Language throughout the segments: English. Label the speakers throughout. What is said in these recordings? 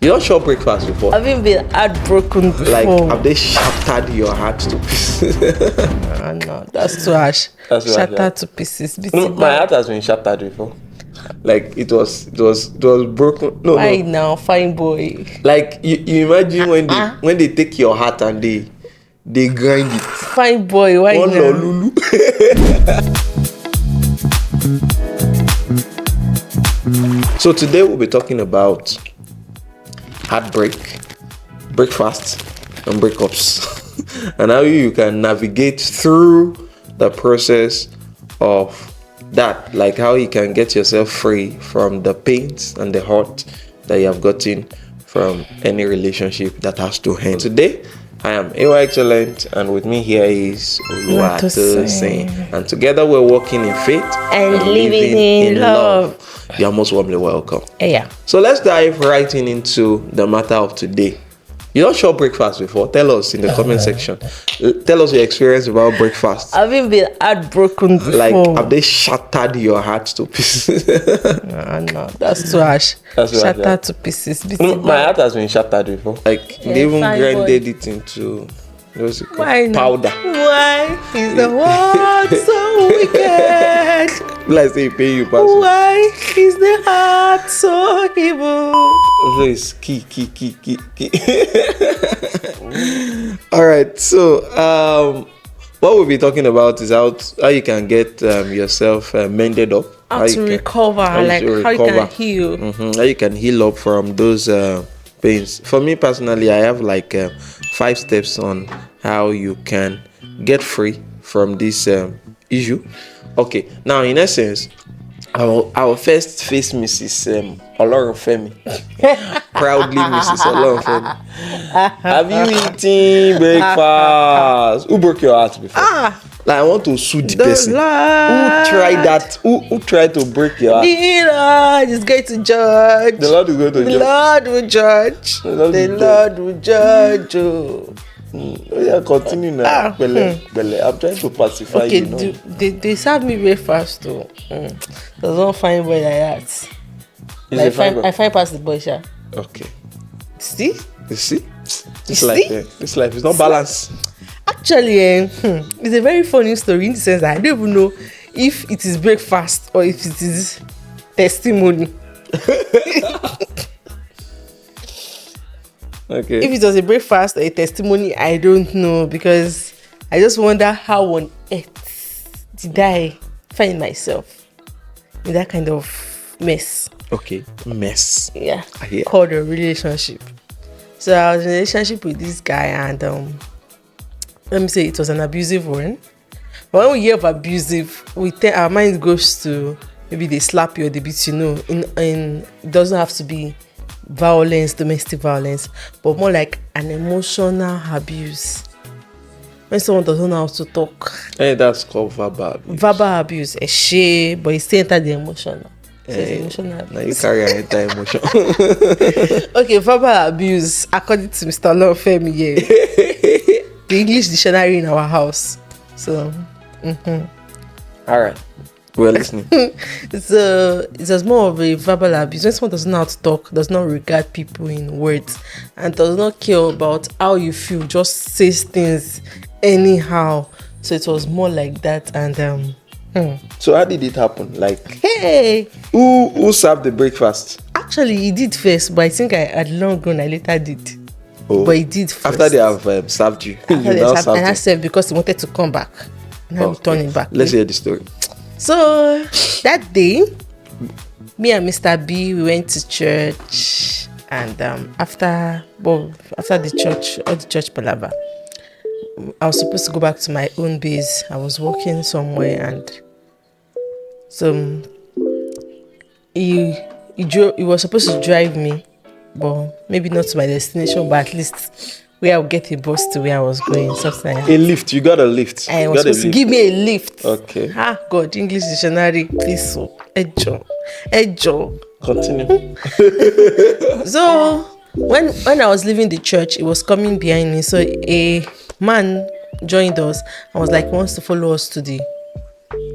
Speaker 1: You don't shop breakfast before?
Speaker 2: Have you been heartbroken before?
Speaker 1: Like, have they shattered your heart to pieces?
Speaker 2: No, that's too harsh. Shattered to pieces.
Speaker 1: No, my heart has been shattered before. Like it was broken. No,
Speaker 2: Why
Speaker 1: no.
Speaker 2: now, fine boy?
Speaker 1: Like you imagine when they take your heart and they grind it.
Speaker 2: Fine boy, why
Speaker 1: One
Speaker 2: now?
Speaker 1: Lulu. So today we'll be talking about heartbreak, breakfast, and breakups, and how you can navigate through the process of that, like how you can get yourself free from the pains and the hurt that you have gotten from any relationship that has to end. Today, I am AY Excellent, and with me here is Oluwatosin, and together we're walking in faith
Speaker 2: and living in love.
Speaker 1: You are most warmly welcome.
Speaker 2: Yeah.
Speaker 1: So let's dive right into the matter of today. You don't shop breakfast before? Tell us in the comment section. Tell us your experience about breakfast.
Speaker 2: Have you been heartbroken before?
Speaker 1: Like, have they shattered your heart to pieces?
Speaker 2: No, that's too harsh. Shattered to pieces.
Speaker 1: My heart has been shattered before. Like, they even grinded it into powder.
Speaker 2: Why is the world so wicked?
Speaker 1: Like say pay you pass.
Speaker 2: Why is the heart so evil?
Speaker 1: So it's key. All right. So what we'll be talking about is how you can get yourself mended up.
Speaker 2: How to recover, how you can heal.
Speaker 1: Mm-hmm. How you can heal up from those pains. For me personally, I have like 5 steps on how you can get free from this issue. Okay, now in essence, I will first face Mrs. Olorunfemi. Proudly Mrs. Olorunfemi. Have you eaten breakfast? Who broke your heart before? Like, I want to sue the person. Lord. Who tried that? Who tried to break your heart?
Speaker 2: The Lord is going to judge.
Speaker 1: The Lord is going to judge.
Speaker 2: The Lord will judge. The Lord will judge.
Speaker 1: Yeah, continue now. I'm trying to pacify you. Okay,
Speaker 2: they serve me breakfast too. There's one fine boy like that. I find past the boy, sha.
Speaker 1: Okay.
Speaker 2: See?
Speaker 1: You see? This life is not balanced.
Speaker 2: Actually, it's a very funny story in the sense that I don't even know if it is breakfast or if it is testimony.
Speaker 1: Okay.
Speaker 2: If it was a breakfast or a testimony, I don't know, because I just wonder how on earth did I find myself in that kind of mess.
Speaker 1: Okay, mess.
Speaker 2: Yeah, called a relationship. So I was in a relationship with this guy, and let me say it was an abusive one. But when we hear of abusive, our mind goes to maybe they slap you or they beat you. No, it doesn't have to be violence, domestic violence, but more like an emotional abuse. When someone doesn't know how to talk.
Speaker 1: Hey, that's called verbal abuse.
Speaker 2: Verbal abuse, but it still entered the emotional. So emotional abuse.
Speaker 1: Now you carry an entire emotion.
Speaker 2: Okay, verbal abuse, according to Mr. Olorunfemi, the English dictionary in our house. So,
Speaker 1: all right. We're listening.
Speaker 2: So it was more of a verbal abuse. When someone doesn't know how to talk, does not regard people in words, and does not care about how you feel, just says things anyhow. So it was more like that. And
Speaker 1: So how did it happen? Like,
Speaker 2: hey,
Speaker 1: who served the breakfast?
Speaker 2: Actually, he did first, but I think I had long gone. I later did.
Speaker 1: Oh,
Speaker 2: but he did first.
Speaker 1: After they have served you.
Speaker 2: I served because he wanted to come back. Now returning back.
Speaker 1: Let's hear the story.
Speaker 2: So that day, me and Mr. B, we went to church, and after the church palaver, I was supposed to go back to my own base. I was working somewhere, and so he was supposed to drive me, but maybe not to my destination, but at least where I would get a bus to where I was going, something like that.
Speaker 1: A lift, you got a lift.
Speaker 2: I was supposed to give me a lift.
Speaker 1: Okay.
Speaker 2: God, English dictionary, please. So, Ejo.
Speaker 1: Continue.
Speaker 2: So, when I was leaving the church, it was coming behind me. So, a man joined us and was like, he wants to follow us to the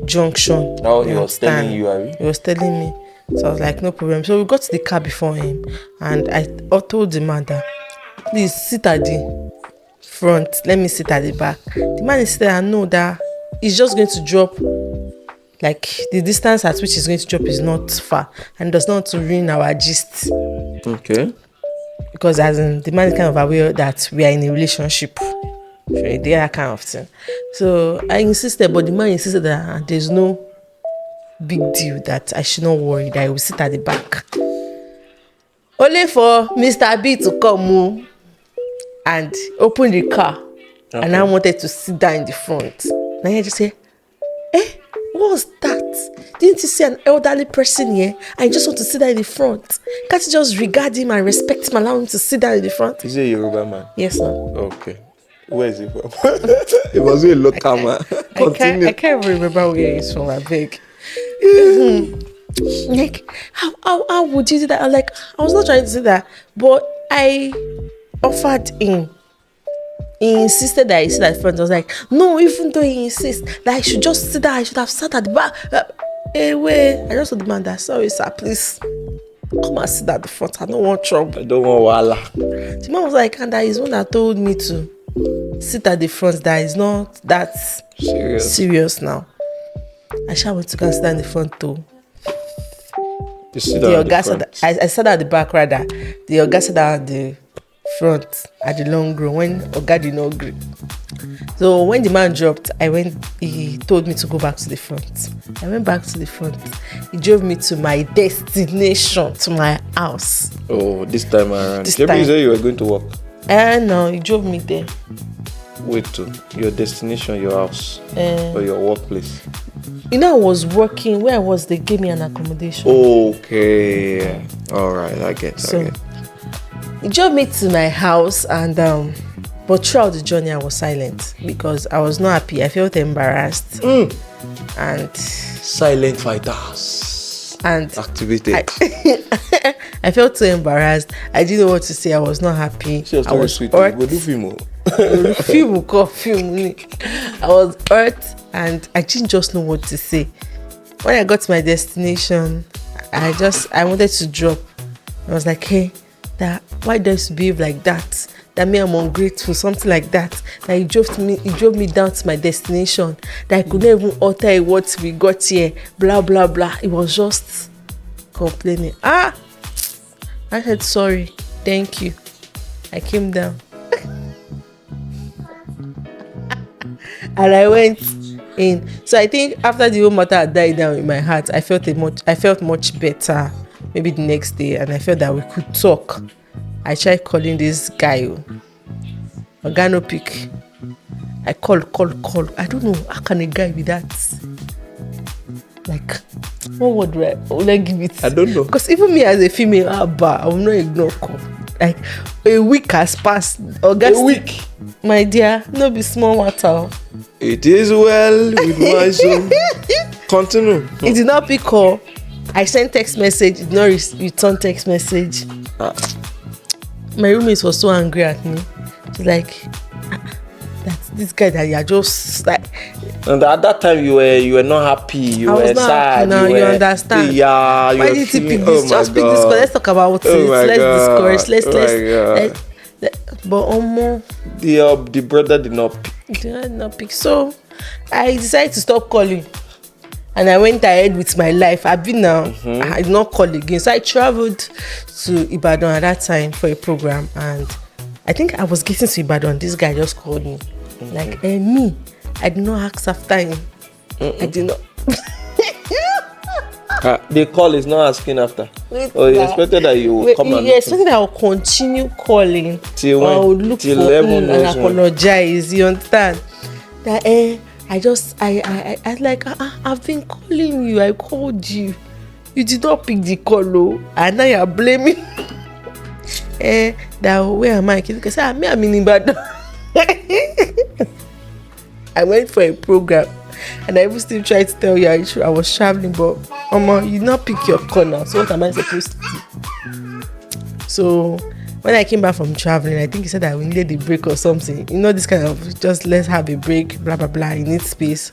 Speaker 2: junction.
Speaker 1: Oh, he was telling you, Ari?
Speaker 2: He was telling me. So I was like, no problem. So we got to the car before him, and I told the man that, please sit at the front, let me sit at the back. The man is there and know that he's just going to drop, like the distance at which he's going to drop is not far, and does not want to ruin our gist.
Speaker 1: Okay.
Speaker 2: Because as in, the man is kind of aware that we are in a relationship. That kind of thing. So I insisted, but the man insisted that there's no big deal, that I should not worry, that I will sit at the back. Only for Mr. B to come and open the car. Okay. And I wanted to sit down in the front. And I just say, what was that? Didn't you see an elderly person here? I just want to sit down in the front. Can't you just regard him and respect him, allow him to sit down in the front?
Speaker 1: Is he a Yoruba man?
Speaker 2: Yes, sir.
Speaker 1: Okay. Where is he from? It was a local man.
Speaker 2: I can't remember where he's from, I beg. Like, how would you do that? Like, I was not trying to say that, but I offered him. He insisted that I sit at the front. I was like, no, even though he insists that I should just sit there, I should have sat at the back. Wait. I just told the man that, sorry, sir, please come and sit at the front. I don't want trouble.
Speaker 1: I don't want wala.
Speaker 2: The man was like, and that is one that told me to sit at the front, that is not that serious now. I shall went to go and sit at the front too.
Speaker 1: You sit at the front?
Speaker 2: I sat at the back rather. The Oga sat at the front at the long row when Oga did not agree. So when the man dropped, he told me to go back to the front. I went back to the front. He drove me to my destination, to my house.
Speaker 1: Oh, this time around. Maybe you said you were going to work.
Speaker 2: No, he drove me there.
Speaker 1: Wait to your destination, your house, or your workplace?
Speaker 2: You know, I was working where I was. They gave me an accommodation.
Speaker 1: Okay, all right, I get.
Speaker 2: He drove me to my house, and but throughout the journey, I was silent because I was not happy. I felt embarrassed, and
Speaker 1: silent fighters
Speaker 2: and
Speaker 1: activated.
Speaker 2: I felt so embarrassed. I didn't know what to say. I was not happy.
Speaker 1: I was hurt.
Speaker 2: I was hurt, and I didn't just know what to say. When I got to my destination, I wanted to drop. I was like, hey, why does you behave like that? That me, I'm ungrateful, something like that. That he drove me down to my destination. That I couldn't even utter what we got here. Blah blah blah. It was just complaining. I said sorry, thank you. I came down. And I went in. So I think after the whole matter had died down in my heart, I felt much better. Maybe the next day, and I felt that we could talk. I tried calling this guy. Oga no pick. I call. I don't know, how can a guy be that? Like, what word will I give it?
Speaker 1: I don't know.
Speaker 2: Because even me as a female, I will not ignore call. Like, a week has passed. August,
Speaker 1: a week?
Speaker 2: My dear, no be small matter.
Speaker 1: It is well with my soul. Continue.
Speaker 2: It did not pick call. I sent text message, it did not return text message. My roommate was so angry at me. She's like, that's this guy that you are just like.
Speaker 1: And at that time you were not happy. You were sad.
Speaker 2: No, you understand.
Speaker 1: Yeah.
Speaker 2: Why did you pick this? Just pick this call. Let's talk about it. Let's discourage. But
Speaker 1: the brother did not pick.
Speaker 2: Did not pick. So I decided to stop calling. And I went ahead with my life. I've been now. I did not call again. So I traveled to Ibadan at that time for a program, and I think I was getting to Ibadan. This guy just called me, like, me. I did not ask after him. I did not.
Speaker 1: The call is not asking after. You expected that you would come and.
Speaker 2: You expected that I will continue calling.
Speaker 1: Till when?
Speaker 2: I will look for him and apologize. You understand? That I like, I've been calling you. I called you. You did not pick the call, and now you're blaming. That where am I? Because I'm in Ibadan. I went for a program, and I even still tried to tell you I was traveling, but you did not pick your call now. So what am I supposed to do? So when I came back from traveling, I think he said that we needed a break or something. You know, this kind of just let's have a break, blah blah blah. You need space.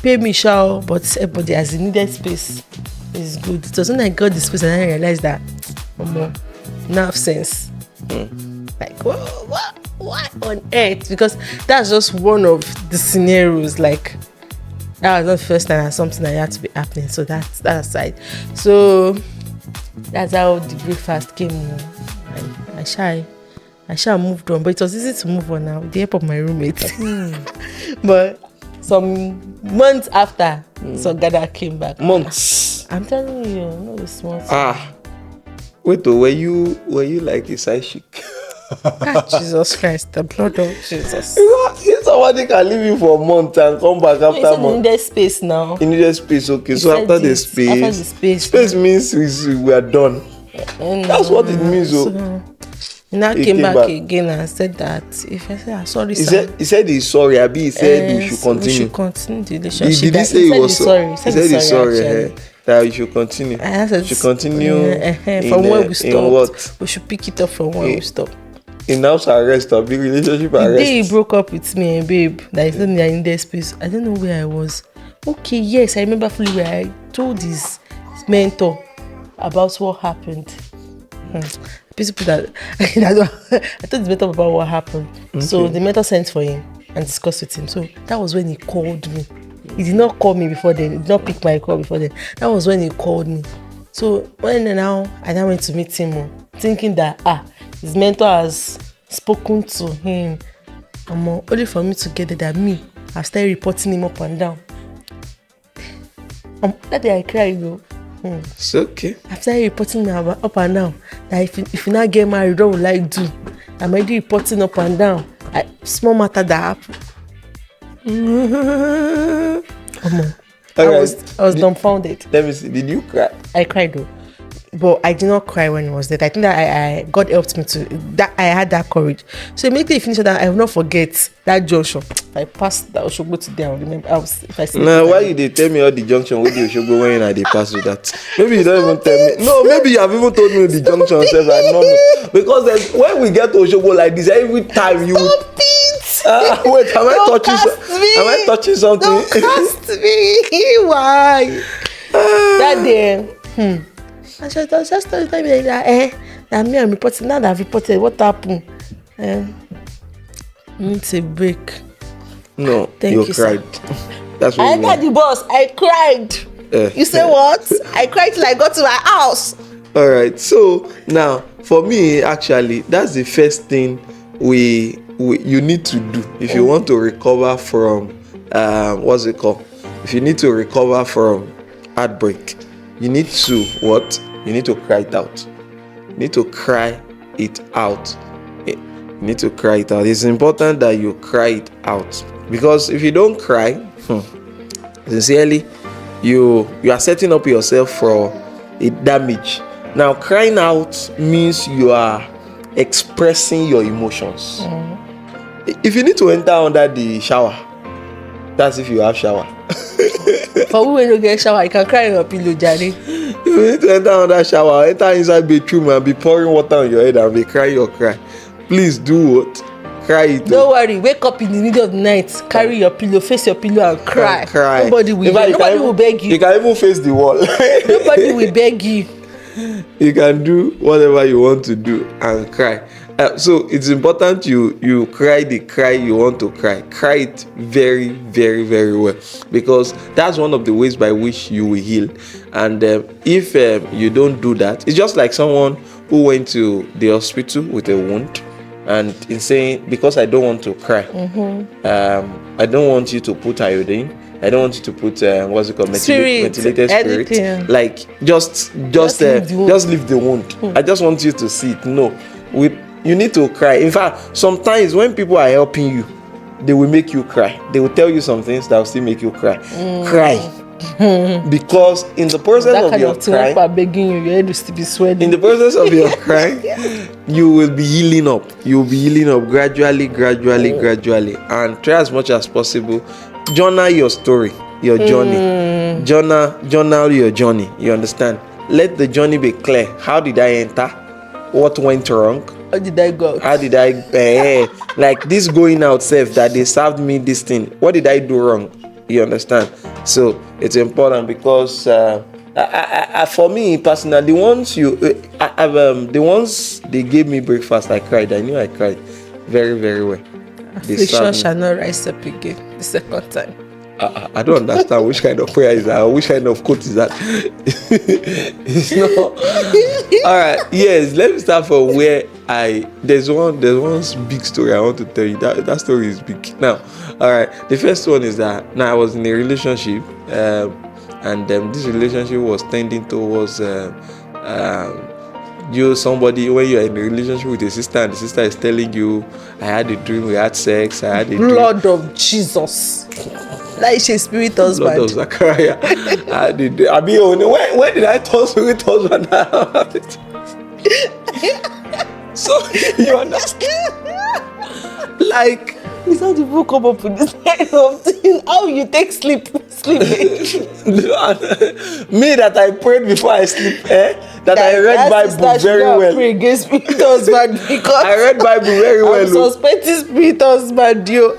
Speaker 2: Pay me, shall, but everybody has needed space. it's good. It was when I got the space and I realized that now have sense. Like what on earth? Because that's just one of the scenarios. Like that was not the first time that something that had to be happening. So that's that aside. So that's how the breakfast came. I sha moved on, but it was easy to move on now with the help of my roommate. But some months after, so Gada came back.
Speaker 1: Months.
Speaker 2: I'm telling you, no it's months.
Speaker 1: Wait, were you like a side chick?
Speaker 2: Jesus Christ, the blood of Jesus.
Speaker 1: If somebody can leave you for a month and come back after a month.
Speaker 2: You needed space now.
Speaker 1: You needed space, okay.
Speaker 2: You
Speaker 1: So after the space means we are done. That's what it means, though.
Speaker 2: So, he now came back again and said that if I said sorry,
Speaker 1: he said he's sorry. Abi he said we should continue.
Speaker 2: We should continue the relationship.
Speaker 1: Did he say he was sorry? He said he's sorry. That we should continue.
Speaker 2: We
Speaker 1: should continue
Speaker 2: from where we stopped.
Speaker 1: In what?
Speaker 2: We should pick it up from where we stopped.
Speaker 1: In house arrest or big relationship arrest.
Speaker 2: The day he broke up with me, babe, that is only in their space. I don't know where I was. Okay, yes, I remember fully where I told his mentor about what happened. People that I told the mentor about what happened. Okay. So the mentor sent for him and discussed with him. So that was when he called me. He did not call me before then. He did not pick my call before then. That was when he called me. So when I now went to meet him, thinking that his mentor has spoken to him. Only for me to get it that me, I started reporting him up and down. That day I cried though.
Speaker 1: It's okay.
Speaker 2: I started reporting him up and down. That if you not get married, what will I do? I'm already reporting up and down. Small matter that happened. I was dumbfounded.
Speaker 1: Let me see. Did you cry?
Speaker 2: I cried though. But I did not cry when it was dead. I think that God helped me that I had that courage. So immediately finished that, I will not forget that junction. If I passed that Oshogbo today, I will remember. If I see
Speaker 1: why you they tell me all the junction with the Oshogbo when I pass with that? Maybe you don't even tell me. No, maybe you have even told me the junction yourself. I don't know. Because when we get to Oshogbo like this, every time you.
Speaker 2: Stop it!
Speaker 1: Wait, am I touching something?
Speaker 2: Don't cast me. Why? That day. I just told me that me I'm reporting. Now that I've reported, what happened? Need a break.
Speaker 1: No, you cried. That's what
Speaker 2: I entered the bus. I cried. You say what? I cried till I got to my house.
Speaker 1: All right. So now, for me, actually, that's the first thing you need to do if you want to recover from what's it called? If you need to recover from heartbreak, you need to what? You need to cry it out. You need to cry it out. You need to cry it out. It's important that you cry it out. Because if you don't cry, sincerely, you are setting up yourself for a damage. Now, crying out means you are expressing your emotions. If you need to enter under the shower, that's if you have shower.
Speaker 2: For when you get shower, you can cry in your pillow, Johnny.
Speaker 1: You need to enter under shower, enter inside bedroom and be pouring water on your head and be crying your cry. Please do what? Cry it.
Speaker 2: Don't worry, wake up in the middle of the night, carry your pillow, face your pillow and cry. Nobody will beg you.
Speaker 1: You can even face the wall.
Speaker 2: Nobody will beg you.
Speaker 1: You can do whatever you want to do and cry. So it's important you cry the cry you want to cry. Cry it very, very, very well, because that's one of the ways by which you will heal. And if you don't do that, it's just like someone who went to the hospital with a wound and in saying, because I don't want to cry, I don't want you to put iodine, I don't want you to put what's it called, methylated spirit. Like just leave the wound. I just want you to see it. No, you need to cry. In fact, sometimes when people are helping you, they will make you cry. They will tell you some things that will still make you cry. Cry. Because in the process of your crying,
Speaker 2: begging you, your head will still be sweating.
Speaker 1: In the process of your crying, you will be healing up. You will be healing up gradually, and try as much as possible. Journal your story, your journey. Journal your journey. You understand? Let the journey be clear. How did I enter? What went wrong?
Speaker 2: How did I go out?
Speaker 1: How did I like this going out safe that they served me this thing? What did I do wrong? You understand? So it's important because For me personally, the ones they gave me breakfast, I cried. I knew I cried very, very well. They
Speaker 2: Affliction
Speaker 1: served me.
Speaker 2: shall not rise up again the second time.
Speaker 1: I don't understand which kind of prayer is that, or which kind of quote is that. It's not. All right. Yes. Let me start from where there's one big story I want to tell you. That story is big. Now, all right. The first one is that now I was in a relationship, and this relationship was tending towards somebody, when you're in a relationship with a sister and the sister is telling you, I had a dream, we had sex, I had a
Speaker 2: Blood of Jesus. Like she's spirit husband.
Speaker 1: Blood of Zachariah. I did. I mean, when did I turn spirit husband? So you understand? Like,
Speaker 2: it's how people come up with this kind of thing. How you take sleep?
Speaker 1: Me that I prayed before I sleep, that I read Bible very well.
Speaker 2: Pray against spirit husband because
Speaker 1: I read Bible very well.
Speaker 2: I'm suspecting spirit husband, yo.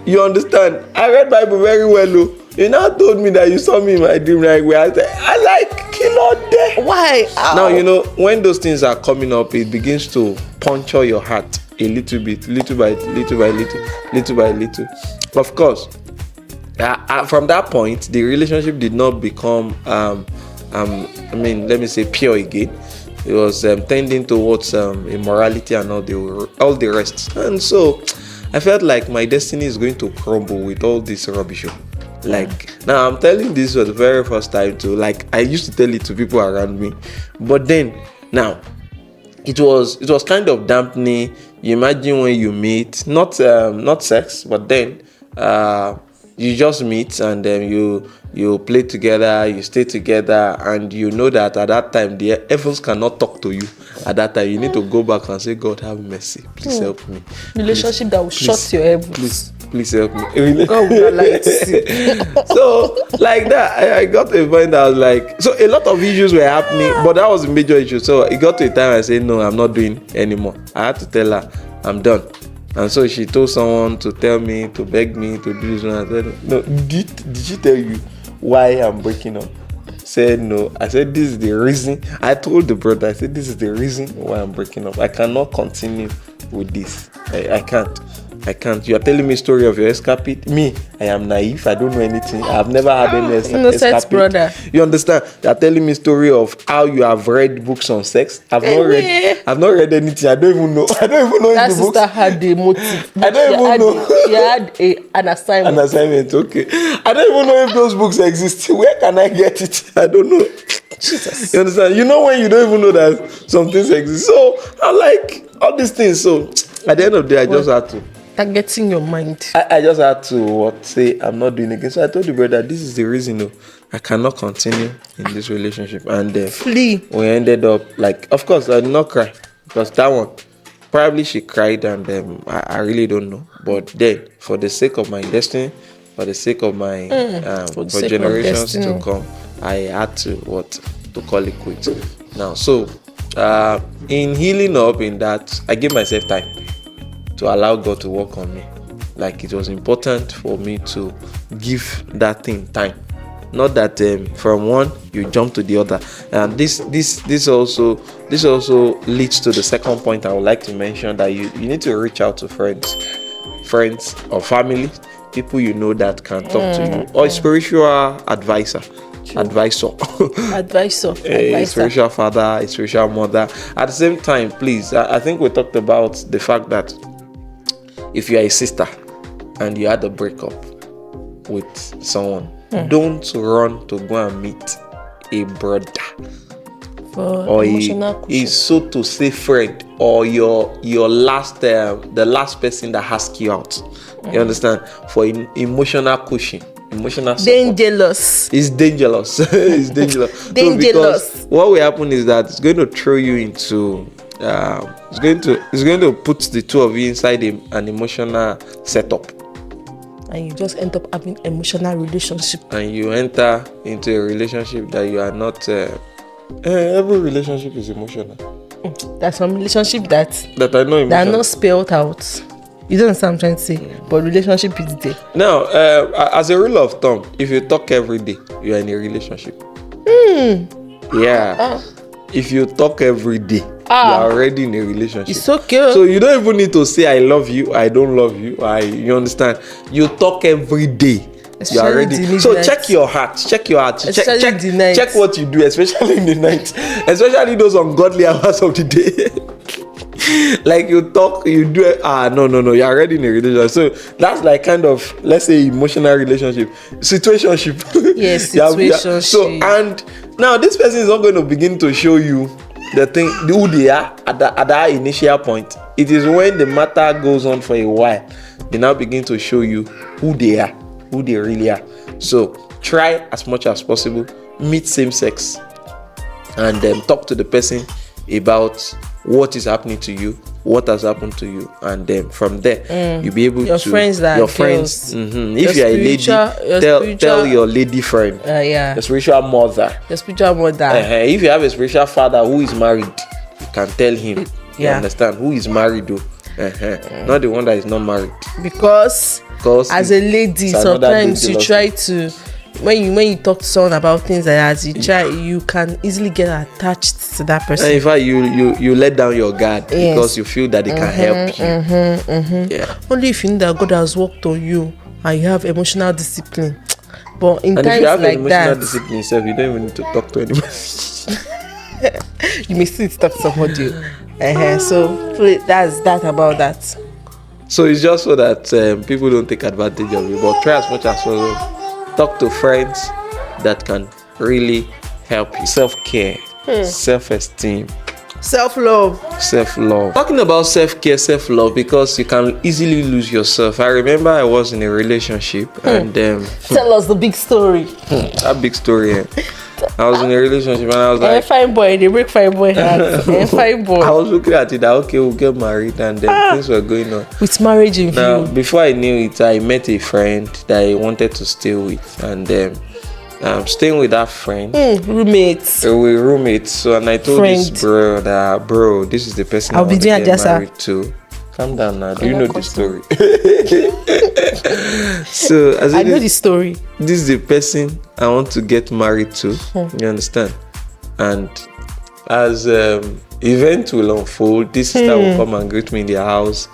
Speaker 1: You understand? I read Bible very well, oh. You now told me that you saw me in my dream, like where I said, I like kilo there.
Speaker 2: Why? Ow.
Speaker 1: Now you know when those things are coming up, it begins to puncture your heart a little bit, little by little. Of course, from that point, the relationship did not become, let me say, pure again. It was tending towards immorality and all the rest, and so I felt like my destiny is going to crumble with all this rubbish. Like, now I'm telling this for the very first time too. Like, I used to tell it to people around me, but then now it was kind of dampening. You imagine when you meet, not sex, but then you just meet and then you play together, you stay together, and you know that at that time the heavens cannot talk to you. At that time you need to go back and say, God have mercy, please help me.
Speaker 2: Relationship that will shut your heavens.
Speaker 1: Please help me.
Speaker 2: God will like to see.
Speaker 1: So like that, I got to a point that I was like, so a lot of issues were happening, but that was a major issue. So it got to a time I said, no, I'm not doing anymore. I had to tell her I'm done. And so she told someone to tell me, to beg me to do this one. I said, no, did she tell you why I'm breaking up? Said no. I said, this is the reason. I told the brother, I said, this is the reason why I'm breaking up. I cannot continue with this. I can't. You are telling me a story of your escapade. Me, I am naive. I don't know anything. I have never had any escapade.
Speaker 2: Brother.
Speaker 1: You understand? You are telling me a story of how you have read books on sex. I've not read anything. I don't even know. That
Speaker 2: if the books. That sister had the motive.
Speaker 1: I don't even know.
Speaker 2: She had an assignment.
Speaker 1: An assignment, okay. I don't even know if those books exist. Where can I get it? I don't know.
Speaker 2: Jesus.
Speaker 1: You understand? You know when you don't even know that some things exist. So I like all these things. So at the end of the day, I just had to.
Speaker 2: Targeting your mind.
Speaker 1: I just had to say I'm not doing it again. So I told the brother, this is the reason I cannot continue in this relationship. And
Speaker 2: flee.
Speaker 1: We ended up like, of course, I did not cry because that one probably she cried, and I really don't know. But then, for the sake of my destiny, for the sake of my for generations to come, I had to call it quits. Now, so in healing up in that, I gave myself time to allow God to work on me. Like, it was important for me to give that thing time. Not that from one you jump to the other. And this also leads to the second point I would like to mention, that you need to reach out to friends or family, people you know that can talk to you, or a spiritual advisor. A spiritual father, a spiritual mother. At the same time, please, I think we talked about the fact that if you are a sister and you had a breakup with someone, don't run to go and meet a brother or a so to say friend, or your last the last person that asked you out. You understand? For emotional cushion, emotional support.
Speaker 2: Dangerous.
Speaker 1: It's dangerous. It's dangerous. So because what will happen is that it's going to throw you into it's going to put the two of you inside an emotional setup,
Speaker 2: and you just end up having emotional relationship,
Speaker 1: and you enter into a relationship that you are not every relationship is emotional.
Speaker 2: There's some relationship that
Speaker 1: I know
Speaker 2: that are not spelled out. You don't understand what I'm trying to say, but relationship is there.
Speaker 1: Now, as a rule of thumb, if you talk every day, you are in a relationship. Yeah. If you talk every day, you're already in a relationship.
Speaker 2: It's okay.
Speaker 1: So you don't even need to say I love you, I don't love you. You understand? You talk every day. You're already. So check your heart. Check your heart. Check what you do, especially in the night. Especially those ungodly hours of the day. Like you talk, you do it. No. You're already in a relationship. So that's like kind of, let's say, emotional relationship, situationship.
Speaker 2: Yes, situationship.
Speaker 1: So and now this person is not going to begin to show you the thing, who they are at that initial point. It is when the matter goes on for a while, they now begin to show you who they are, who they really are. So try as much as possible, meet same sex, and talk to the person about what is happening to you, what has happened to you, and then from there you'll be able
Speaker 2: your
Speaker 1: to
Speaker 2: friends that
Speaker 1: your friends. If you're a lady, tell your lady friend, your spiritual mother, if you have a spiritual father who is married, you can tell him. You understand, who is married though, not the one that is not married,
Speaker 2: because as a lady sometimes you try to, when you talk to someone about things like that, you can easily get attached to that person.
Speaker 1: And in fact, you let down your guard because you feel that they can help you. Yeah.
Speaker 2: Only if you know that God has worked on you and you have emotional discipline. But in
Speaker 1: and
Speaker 2: times
Speaker 1: if you have
Speaker 2: like
Speaker 1: emotional
Speaker 2: that,
Speaker 1: discipline yourself, you don't even need to talk to anybody.
Speaker 2: you may still talk to somebody. So that's that about that.
Speaker 1: So it's just so that people don't take advantage of you. But try as much as possible. Talk to friends that can really help you. Self-care, self-esteem,
Speaker 2: self-love.
Speaker 1: Talking about self-care, self-love, because you can easily lose yourself. I remember I was in a relationship and
Speaker 2: tell us the big story.
Speaker 1: That big story. I was in a relationship and I was like,
Speaker 2: fine boy, they break fine boy heart. Fine boy.
Speaker 1: I was looking at it that okay, we'll get married, and then things were going on.
Speaker 2: With marriage in view.
Speaker 1: Before I knew it, I met a friend that I wanted to stay with, and staying with that friend.
Speaker 2: Roommates.
Speaker 1: We roommates. So and I told this bro that this is the person I want to get married to. Calm down now. Do you know the story? So
Speaker 2: I know the story.
Speaker 1: This is the person I want to get married to. You understand? And as event will unfold, this sister will come and greet me in their house.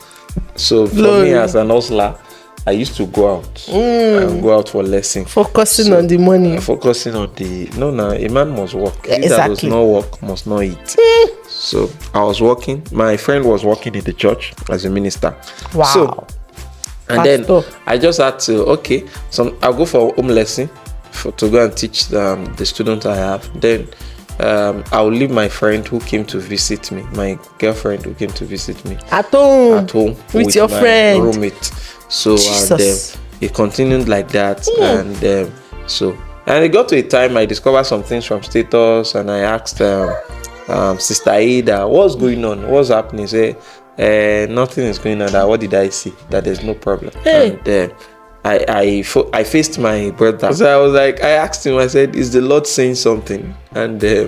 Speaker 1: So for me as an hustler, I used to go out and go out for lesson.
Speaker 2: Focusing on the money.
Speaker 1: Focusing on the a man must work.
Speaker 2: Exactly.
Speaker 1: That does not work must not eat. So I was working. My friend was working in the church as a minister.
Speaker 2: Wow.
Speaker 1: So and then I just had to I'll go for home lesson to go and teach the students I have. Then I'll leave my friend who came to visit me, my girlfriend who came to visit me
Speaker 2: at home with your friend
Speaker 1: roommate. So and it continued like that, and it got to a time I discovered some things from status, and I asked Sister Ada, what's going on, what's happening? Say nothing is going on. What did I see? That there's no problem. And I faced my brother. So I was like, I asked him, I said, is the Lord saying something? And he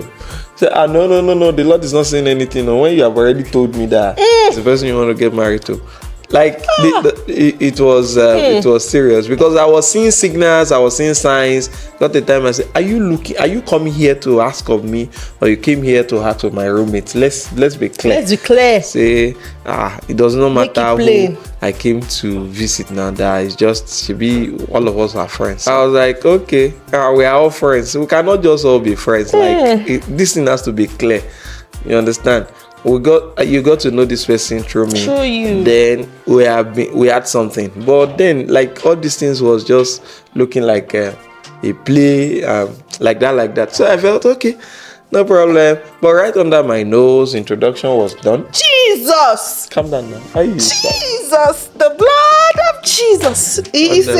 Speaker 1: said, no, the Lord is not saying anything. No, when you have already told me that it's the person you want to get married to. Like it was serious, because I was seeing signals, I was seeing signs. Got the time I said, are you coming here to ask of me, or you came here to ask of my roommates? Let's be clear.
Speaker 2: Let's be clear.
Speaker 1: Say it does not matter who I came to visit now. That it's just should be all of us are friends. I was like, okay, we are all friends. We cannot just all be friends. Like this thing has to be clear. You understand? You got to know this person through me.
Speaker 2: Through you.
Speaker 1: Then we had something. But then like all these things was just looking like a play, like that. So I felt okay, no problem. But right under my nose, introduction was done.
Speaker 2: Jesus!
Speaker 1: Calm down now. How you
Speaker 2: Jesus, the blood of Jesus. Easy.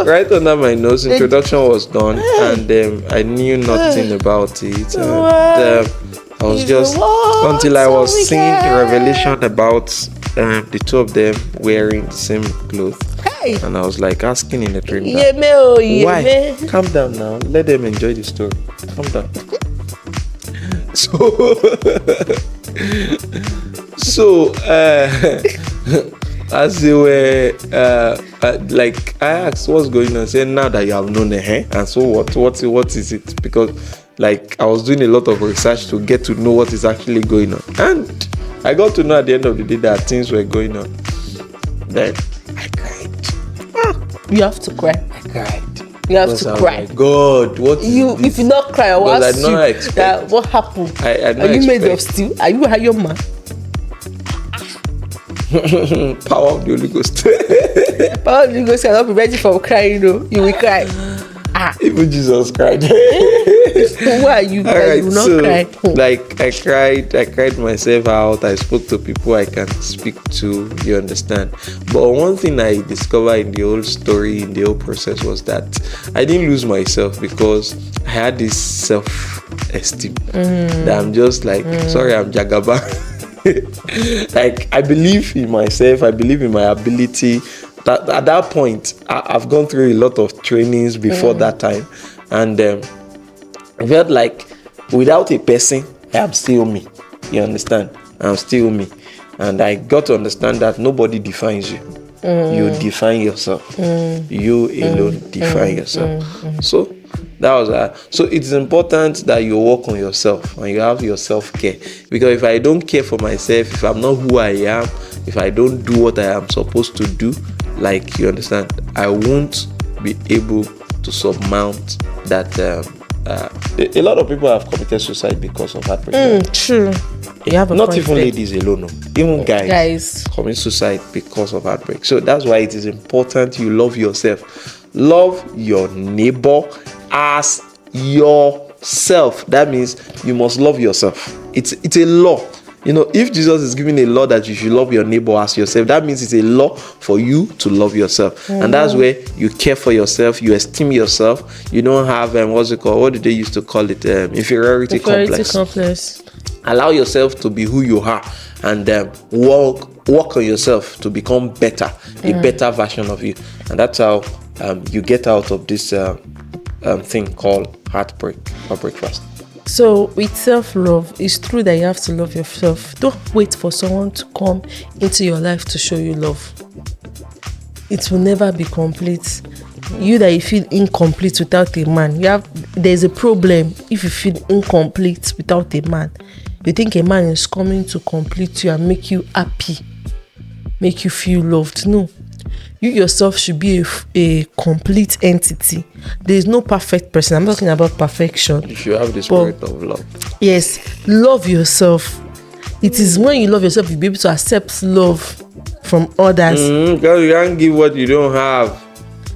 Speaker 1: Right under my nose, introduction was done, and I knew nothing about it. I was just until I was seeing the revelation about the two of them wearing the same clothes.
Speaker 2: Hey.
Speaker 1: And I was like asking in the dream,
Speaker 2: why?
Speaker 1: Calm down now. Let them enjoy the story. Calm down. So as they were like I asked what's going on. Saying now that you have known her, and so what is it? Because like I was doing a lot of research to get to know what is actually going on, and I got to know at the end of the day that things were going on. Then I cried.
Speaker 2: You have to cry.
Speaker 1: I cried.
Speaker 2: You have to cry.
Speaker 1: Like, God, what is
Speaker 2: You
Speaker 1: this?
Speaker 2: if you not cry, I will
Speaker 1: Because I
Speaker 2: ask
Speaker 1: did not
Speaker 2: you
Speaker 1: expect.
Speaker 2: that what happened.
Speaker 1: I did
Speaker 2: Are
Speaker 1: not
Speaker 2: you made of
Speaker 1: expect.
Speaker 2: steel? Are you a Iron Man?
Speaker 1: Power of the Holy Ghost.
Speaker 2: Power of the Holy Ghost cannot be ready for crying, you will cry.
Speaker 1: Even Jesus cried.
Speaker 2: Who are you that
Speaker 1: Alright,
Speaker 2: you will not
Speaker 1: so
Speaker 2: cry?
Speaker 1: like I cried myself out. I spoke to people I can speak to, you understand. But one thing I discovered in the whole story, in the whole process, was that I didn't lose myself because I had this self-esteem that I'm just like, sorry, I'm Jagaba. Like I believe in myself, I believe in my ability. That at that point, I've gone through a lot of trainings before that time, and I felt like without a person, I'm still me. You understand? I'm still me, and I got to understand that nobody defines you. You define yourself. You alone define yourself. So that was so it's important that you work on yourself and you have your self-care, because if I don't care for myself, if I'm not who I am, if I don't do what I am supposed to do, like, you understand, I won't be able to surmount that. A lot of people have committed suicide because of heartbreak.
Speaker 2: True. You have a
Speaker 1: Not
Speaker 2: point
Speaker 1: even
Speaker 2: there.
Speaker 1: ladies alone, no. Even guys commit suicide because of heartbreak. So that's why it is important you love yourself. Love your neighbor as yourself. That means you must love yourself. It's a law. You know, if Jesus is giving a law that you should love your neighbor as yourself, that means it's a law for you to love yourself. And that's where you care for yourself, you esteem yourself. You don't have, what's it called? What did they used to call it? Inferiority complex. Allow yourself to be who you are, and work on yourself to become better, a better version of you. And that's how you get out of this thing called heartbreak or breakfast.
Speaker 2: So with self-love, it's true that you have to love yourself. Don't wait for someone to come into your life to show you love. It will never be complete. You that you feel incomplete without a man, there's a problem if you feel incomplete without a man. You think a man is coming to complete you and make you happy, make you feel loved. No. You yourself should be a complete entity. There is no perfect person. I'm not talking about perfection.
Speaker 1: You should have the spirit of love.
Speaker 2: Yes, love yourself. It is when you love yourself, you'll be able to accept love from others.
Speaker 1: Because you can't give what you don't have.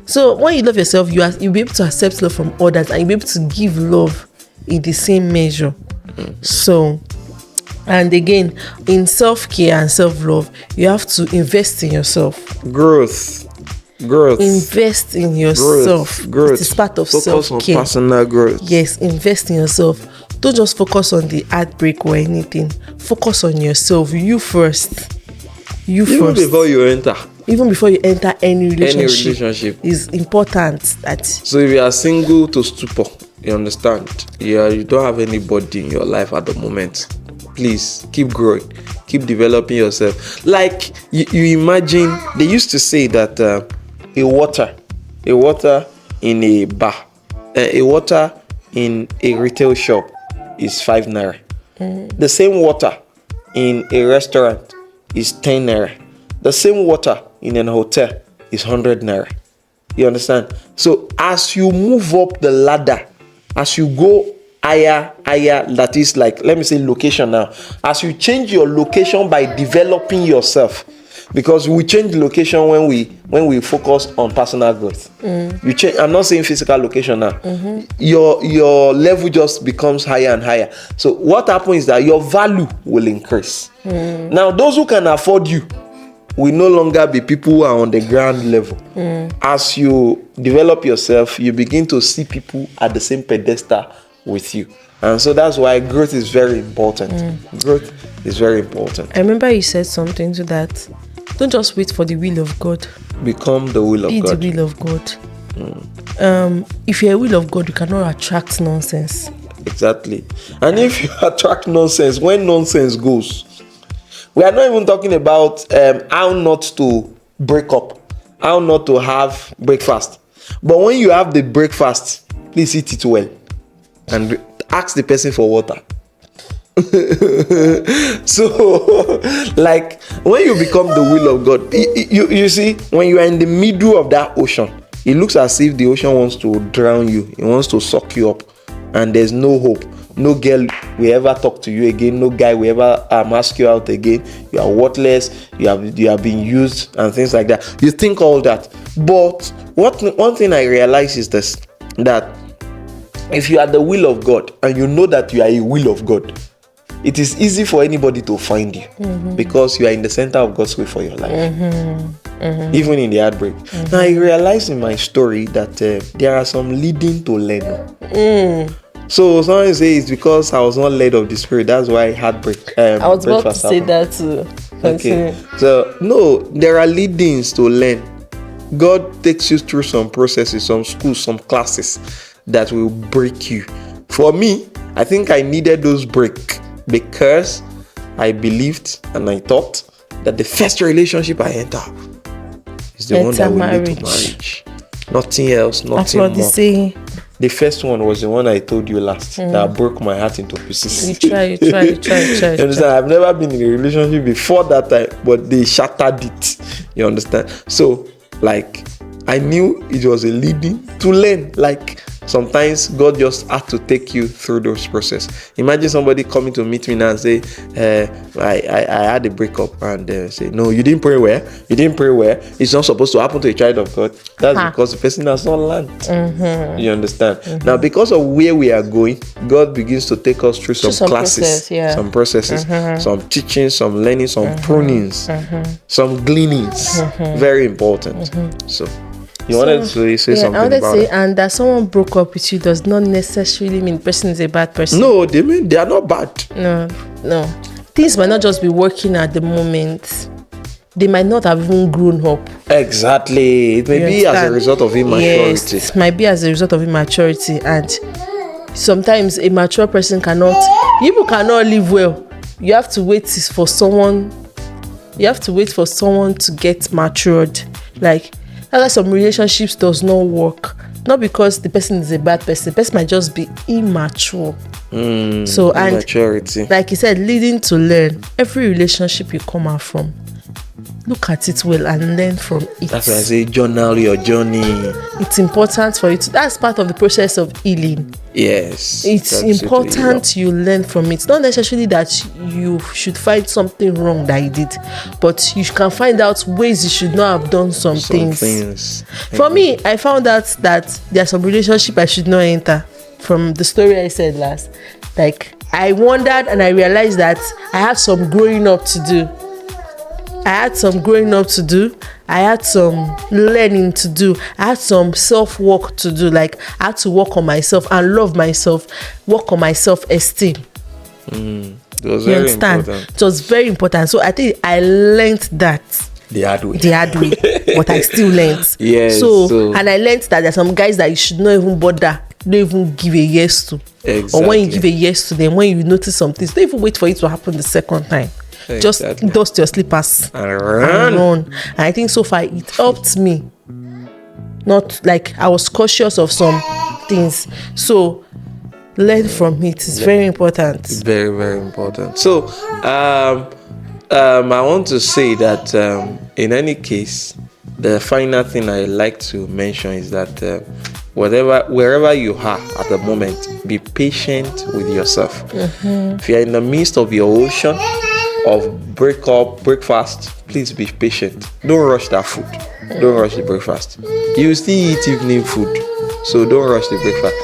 Speaker 2: So when you love yourself, you'll be able to accept love from others, and you'll be able to give love in the same measure. So, and again, in self-care and self-love, you have to invest in yourself.
Speaker 1: Growth.
Speaker 2: Invest in yourself.
Speaker 1: Growth.
Speaker 2: It is part of
Speaker 1: Focus
Speaker 2: self-care.
Speaker 1: on personal growth.
Speaker 2: Yes, invest in yourself. Don't just focus on the heartbreak or anything. Focus on yourself. You first.
Speaker 1: Even before you enter.
Speaker 2: Even before you enter any
Speaker 1: relationship
Speaker 2: is important. That
Speaker 1: so if you are single to stupor, you understand, you don't have anybody in your life at the moment, please keep growing, keep developing yourself. Like you imagine, they used to say that a water in a bar, a water in a retail shop is 5 naira. The same water in a restaurant is 10 naira. The same water in an hotel is 100 naira. You understand? So as you move up the ladder, as you go higher, that is like, let me say location now. As you change your location by developing yourself, because we change location when we focus on personal growth. You change. I'm not saying physical location now. Your level just becomes higher and higher. So what happens is that your value will increase. Now those who can afford you will no longer be people who are on the ground level. As you develop yourself, you begin to see people at the same pedestal with you. And so that's why growth is very important. Growth is very important.
Speaker 2: I remember you said something to that. Don't just wait for the will of God.
Speaker 1: Become the will of God.
Speaker 2: Be the will of God. If you're a will of God, you cannot attract nonsense.
Speaker 1: Exactly. And if you attract nonsense, when nonsense goes, we are not even talking about how not to break up. how not to have breakfast. But when you have the breakfast, please eat it well and ask the person for water. So, like, when you become the will of God, you see, when you are in the middle of that ocean, it looks as if the ocean wants to drown you. It wants to suck you up, and there's no hope. No girl will ever talk to you again. No guy will ever ask you out again. You are worthless. You have been used and things like that. You think all that, but one thing I realize is this: that if you are the will of God and you know that you are a will of God, it is easy for anybody to find you, because you are in the center of God's will for your life, even in the heartbreak. Now, I realized in my story that there are some leading to learn. So someone say it's because I was not led of the Spirit. That's why heartbreak.
Speaker 2: I was about to say that too.
Speaker 1: Okay. So no, there are leadings to learn. God takes you through some processes, some schools, some classes that will break you. For me, I think I needed those break because I believed and I thought that the first relationship I enter is the one that will lead to marriage. Nothing else, nothing more. The first one was the one I told you last that broke my heart into pieces.
Speaker 2: You try. You
Speaker 1: understand? I've never been in a relationship before that time, but they shattered it. You understand? So, like, I knew it was a leading to learn. Like, sometimes God just had to take you through those processes. Imagine somebody coming to meet me now and say, I had a breakup, and say, no, you didn't pray well. You didn't pray well. It's not supposed to happen to a child of God. That's because the person has not learned. You understand? Now, because of where we are going, God begins to take us through some classes, some processes, some teachings, some learning, some prunings, some gleanings. Very important. So, you wanted to say something about it.
Speaker 2: And that someone broke up with you does not necessarily mean the person is a bad person.
Speaker 1: No, they mean they are not bad.
Speaker 2: No. Things might not just be working at the moment. They might not have even grown up.
Speaker 1: Exactly. It may be as a result of immaturity.
Speaker 2: Yes, it might be as a result of immaturity. And sometimes a mature person cannot live well. You have to wait for someone to get matured. Like, that's why some relationships does not work. Not because the person is a bad person. The person might just be immature. So, and immaturity, like you said, leading to learn. Every relationship you come out from, look at it well and learn from it.
Speaker 1: That's why I say journal your journey. It's
Speaker 2: important for you to. That's part of the process of healing.
Speaker 1: Yes.
Speaker 2: It's important you learn from it. Not necessarily that you should find something wrong that you did, but you can find out ways you should not have done some things. For me, I found out that there are some relationship I should not enter. From the story I said last, like, I wondered and I realized that I had some growing up to do. I had some learning to do. I had some self-work to do. Like, I had to work on myself and love myself, work on my self-esteem.
Speaker 1: It was very important.
Speaker 2: It was very important. So I think I learned that
Speaker 1: the hard way.
Speaker 2: But I still learned.
Speaker 1: Yes.
Speaker 2: So, and I learned that there are some guys that you should not even bother. Don't even give a yes to.
Speaker 1: Exactly.
Speaker 2: Or when you give a yes to them, when you notice something, don't even wait for it to happen the second time. Exactly. Just dust your slippers and run. And I think so far it helped me. Not like I was cautious of some things. So learn from it. It's very important.
Speaker 1: It's very, very important. So I want to say that in any case, the final thing I like to mention is that wherever you are at the moment, be patient with yourself. If you're in the midst of your ocean of breakfast, please be patient. Don't rush that food. Don't rush the breakfast. You still eat evening food, so don't rush the breakfast.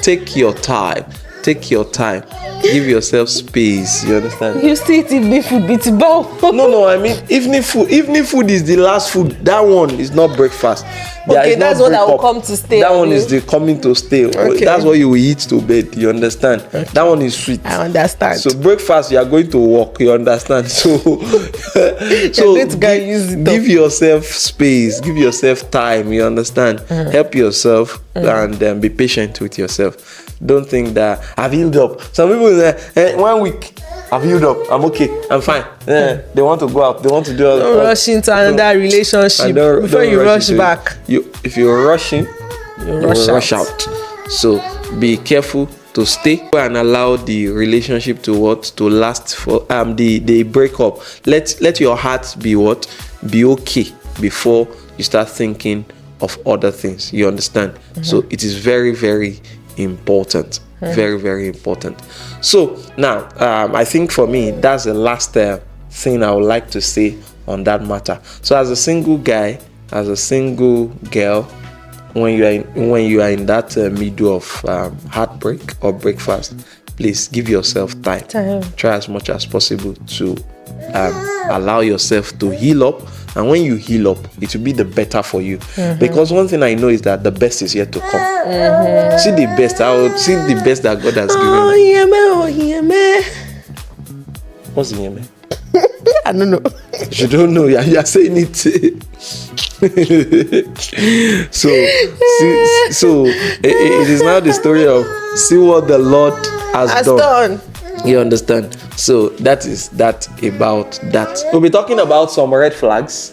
Speaker 1: Take your time. Give yourself space. You understand?
Speaker 2: You still eat evening food, it's bow.
Speaker 1: No, I mean evening food. Evening food is the last food. That one is not breakfast.
Speaker 2: Okay, that's what I will come to stay.
Speaker 1: That one is the coming to stay. Okay. That's what you will eat to bed. You understand? Okay. That one is sweet.
Speaker 2: I understand.
Speaker 1: So breakfast, you are going to work. You understand? So give yourself space. Give yourself time. You understand? Help yourself and be patient with yourself. Don't think that I've healed up. Some people say 1 week. I've healed up. I'm okay. I'm fine. They want to go out. They want to do all.
Speaker 2: Don't rush into another relationship before you rush back.
Speaker 1: If you're rushing, you will rush out. So be careful to stay and allow the relationship to last for the breakup. Let your heart be okay before you start thinking of other things. You understand? So it is very, very important. Very, very important. So now I think for me that's the last thing I would like to say on that matter. So as a single guy, as a single girl, when you are in that middle of heartbreak or breakfast, please give yourself time. Try as much as possible to allow yourself to heal up, and when you heal up, it will be the better for you. Because one thing I know is that the best is yet to come. See the best. I would see the best that God has given. What's Yeme?
Speaker 2: I don't know.
Speaker 1: You don't know. You're saying it. So it is now the story of see what the Lord has done. You understand? So that is that about that. We'll be talking about some red flags,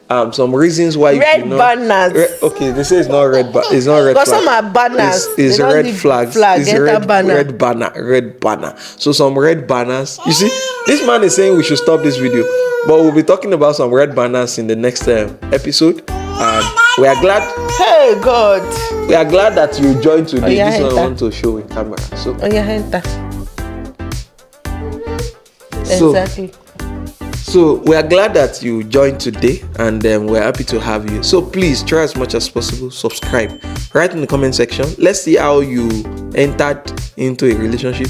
Speaker 1: some reasons why you
Speaker 2: red banners.
Speaker 1: Okay, they say it's not red, but it's not red.
Speaker 2: But some are banners.
Speaker 1: It's red flags. It's red banner. So some red banners. You see, this man is saying we should stop this video, but we'll be talking about some red banners in the next episode. And we are glad.
Speaker 2: Hey God.
Speaker 1: We are glad that you joined today. This one I want to show in camera. So.
Speaker 2: Exactly.
Speaker 1: So we are glad that you joined today, and we're happy to have you. So please try as much as possible, subscribe, write in the comment section. Let's see how you entered into a relationship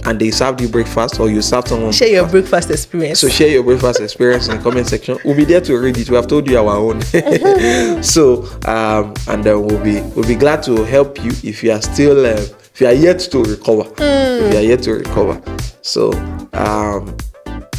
Speaker 1: and they served you breakfast, or you served someone.
Speaker 2: Share your breakfast experience.
Speaker 1: So share your breakfast experience in the comment section. We'll be there to read it. We have told you our own. So and we'll be glad to help you if you are still if you are yet to recover. If you are yet to recover. So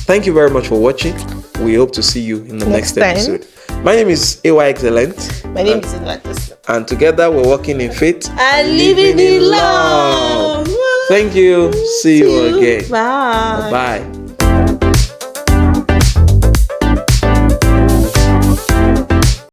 Speaker 1: thank you very much for watching. We hope to see you in the next episode. My name is AY Excellent.
Speaker 2: My name is Edward.
Speaker 1: And together we're walking in faith
Speaker 2: and living in love.
Speaker 1: Thank you. See you again.
Speaker 2: Bye.
Speaker 1: Bye.